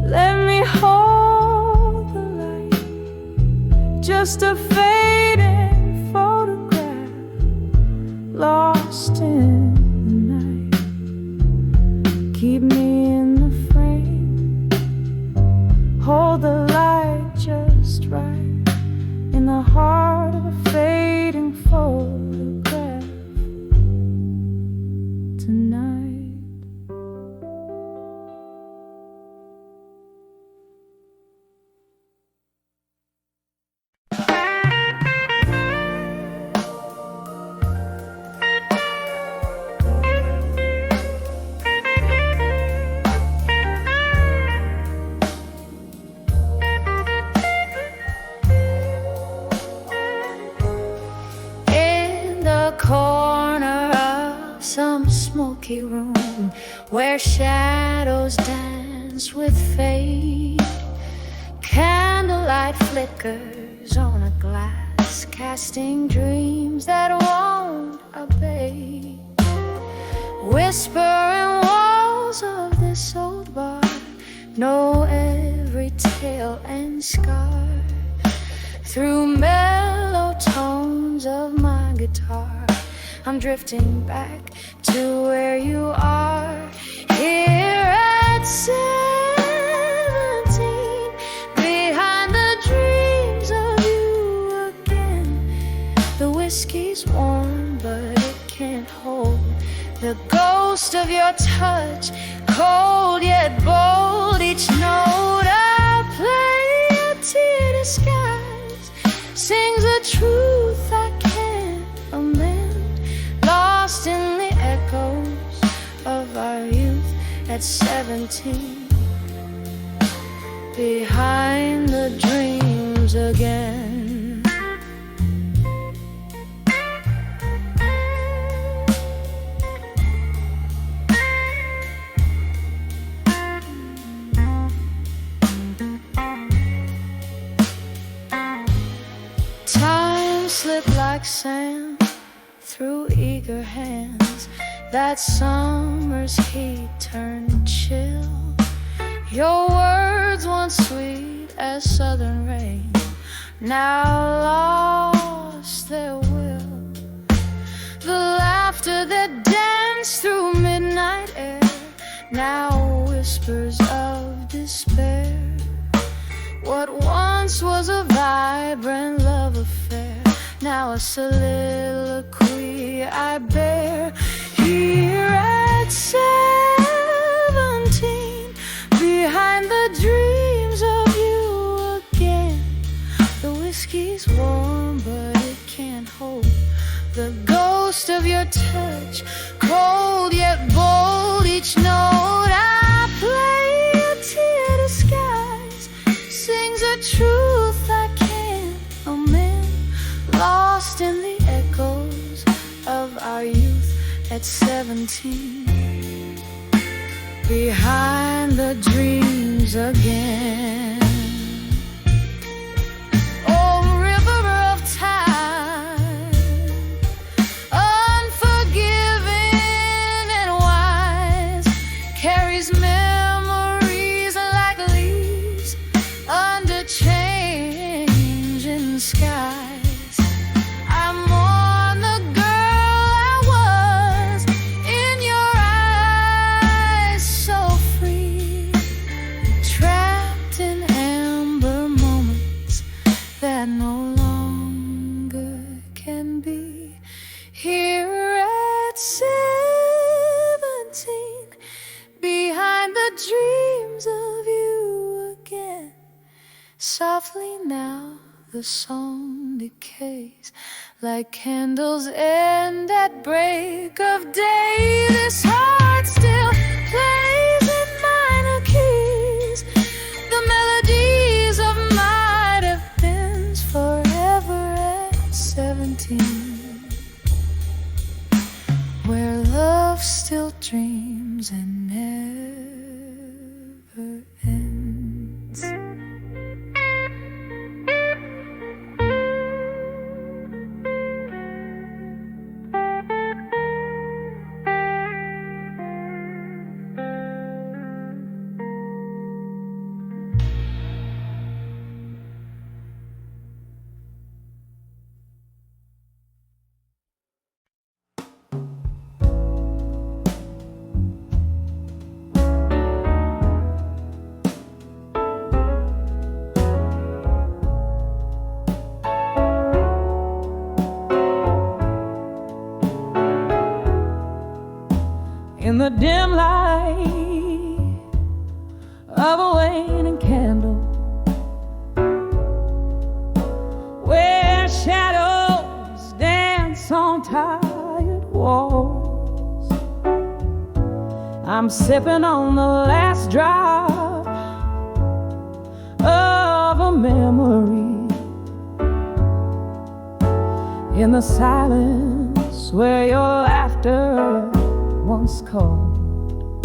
let me hold the light, just a fading photograph, lost in the night. Keep me in the frame, hold the light just right, in the heart of a fading photograph. some smoky room where shadows dance with fate. Candlelight flickers on a glass, casting dreams that won't abate. Whispering walls of this old bar know every tale and scar. Through mellow tones of my guitar, I'm drifting back to where you are. Here at 17, behind the dreams of you again. The whiskey's warm, but it can't hold the ghost of your touch, cold yet bold. Each note I play, a tear disguise, sings a truth I can't amend, lost in the echoes of our youth at 17, behind the dreams again. Slip like sand through eager hands. That summer's heat turned chill. Your words once sweet as southern rain, now lost their will. The laughter that danced through midnight air now whispers of despair. What once was a vibrant love affair, now a soliloquy I bear. Here at 17, behind the dreams of you again. The whiskey's warm, but it can't hold the ghost of your touch, cold yet bold. Each note I play, a tear disguise, sings a truth I can't amend, lost in the echoes of our youth at 17, behind the dreams again. Oh, river of time, unforgiving and wise, carries memories like leaves under changing skies. Dreams of you again. Softly now the song decays like candles end at break of day. This heart still plays in minor keys, the melodies of might have been forever at 17, where love still dreams and never ends. In the dim light of a waning candle, where shadows dance on tired walls, I'm sipping on the last drop of a memory. In the silence where your laughter house cold.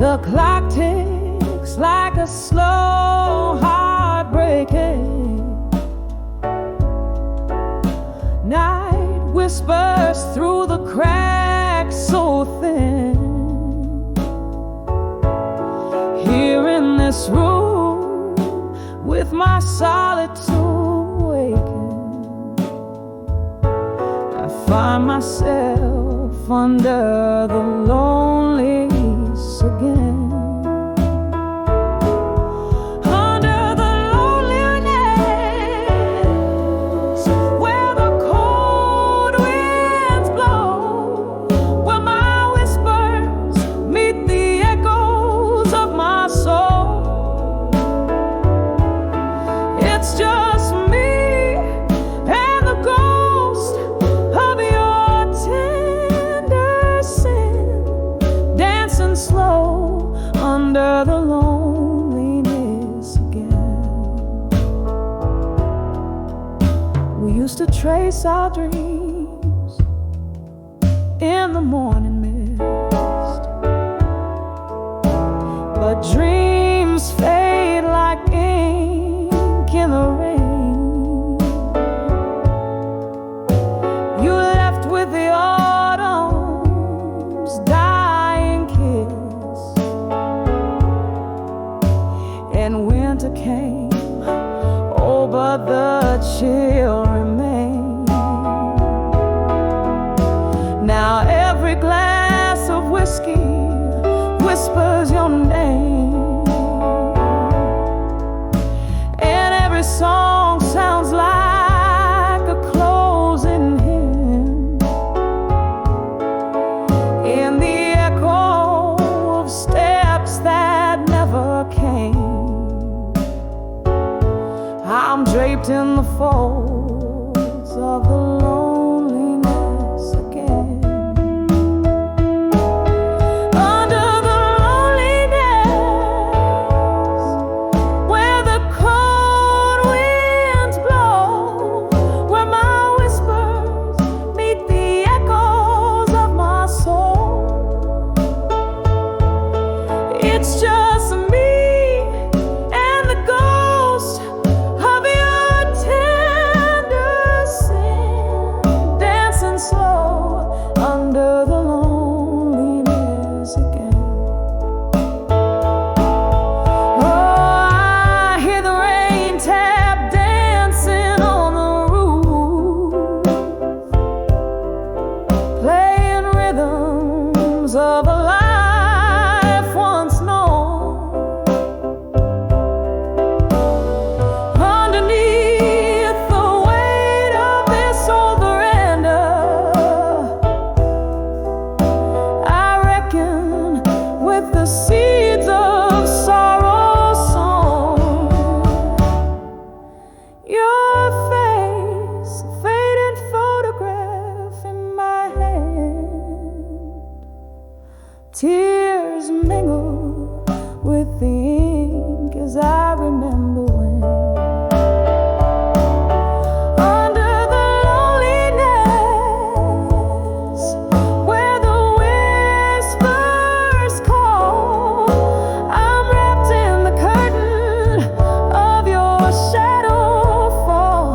The clock ticks like a slow heartbreaking. Night whispers through the cracks so thin. Here in this room with my solitude waking, I find myself under the loneliness again. To trace our dreams in the morning mist, but dreams fade like ink in the rain. You left with the autumn's dying kiss, and winter came, oh, but the chill remains. Now every glass of whiskey whispers your name, and every song sounds like a closing hymn in the echo of steps that never came. I'm draped in the folds of the loneliness again. Under the loneliness, where the cold winds blow, where my whispers meet the echoes of my soul. It's just me and the ghost of your tender sin, dancing slow under the loneliness again. Oh, I hear the rain tap dancing on the roof, playing rhythms of a life once known. Underneath the weight of this old veranda, I reckon with the seeds of sorrow sown. Your face, a faded photograph in my hand. Tears mingle with the ink as I remember when, under the loneliness, where the whispers call, I'm wrapped in the curtain of your shadow fall.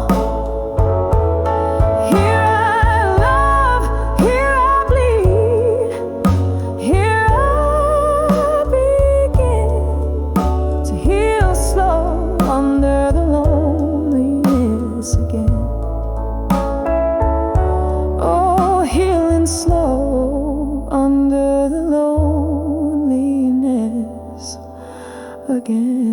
Here I love, here I bleed, here I begin to heal slow under the loneliness again. Oh, healing slow under the loneliness again.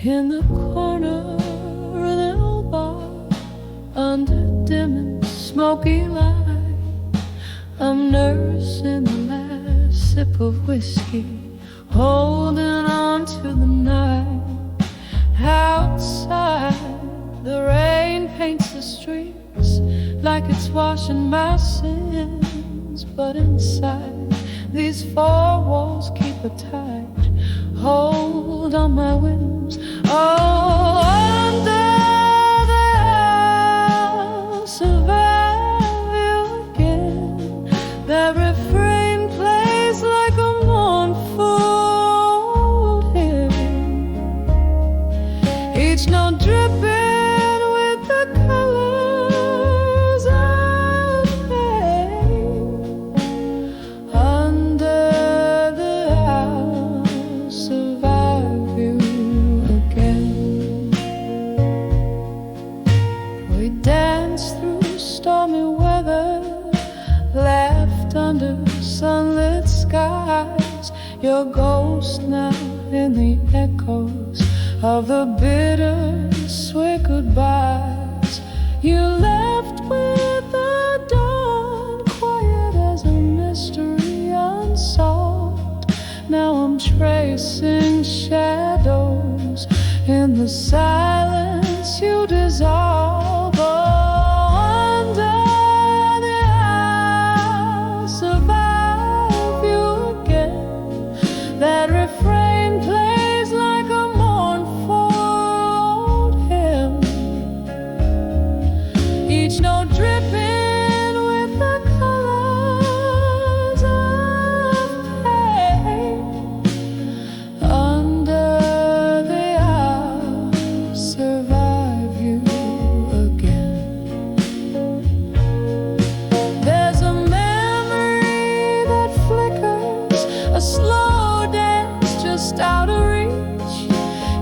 In the corner of the old bar, under dim and smoky light, I'm nursing the last sip of whiskey holding on to the night. Outside, the rain paints the streets like it's washing my sins, but inside, these four walls keep a tight hold on my whims. Oh, under the I'll survive you again. That refrain plays like a mournful hymn, each note dripping with the colors of pain. Under the I'll survive you again. We danced through stormy weather, laughed under sunlit skies. Your ghost now in the echoes of the bittersweet goodbyes. You left with the dawn, quiet as a mystery unsolved. Now I'm tracing shadows in the silence you dissolve. Oh, under the I'll survive you again. That refrain plays like a mournful hymn, each note dripping with the colors of pain. Under the I'll survive you again. There's a memory that flickers, a slow dance just out of reach.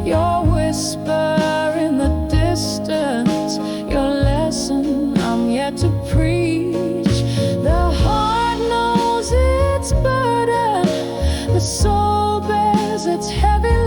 Your whisper in the distance, your lesson I'm yet to preach. The heart knows its burden, the soul bears its heavy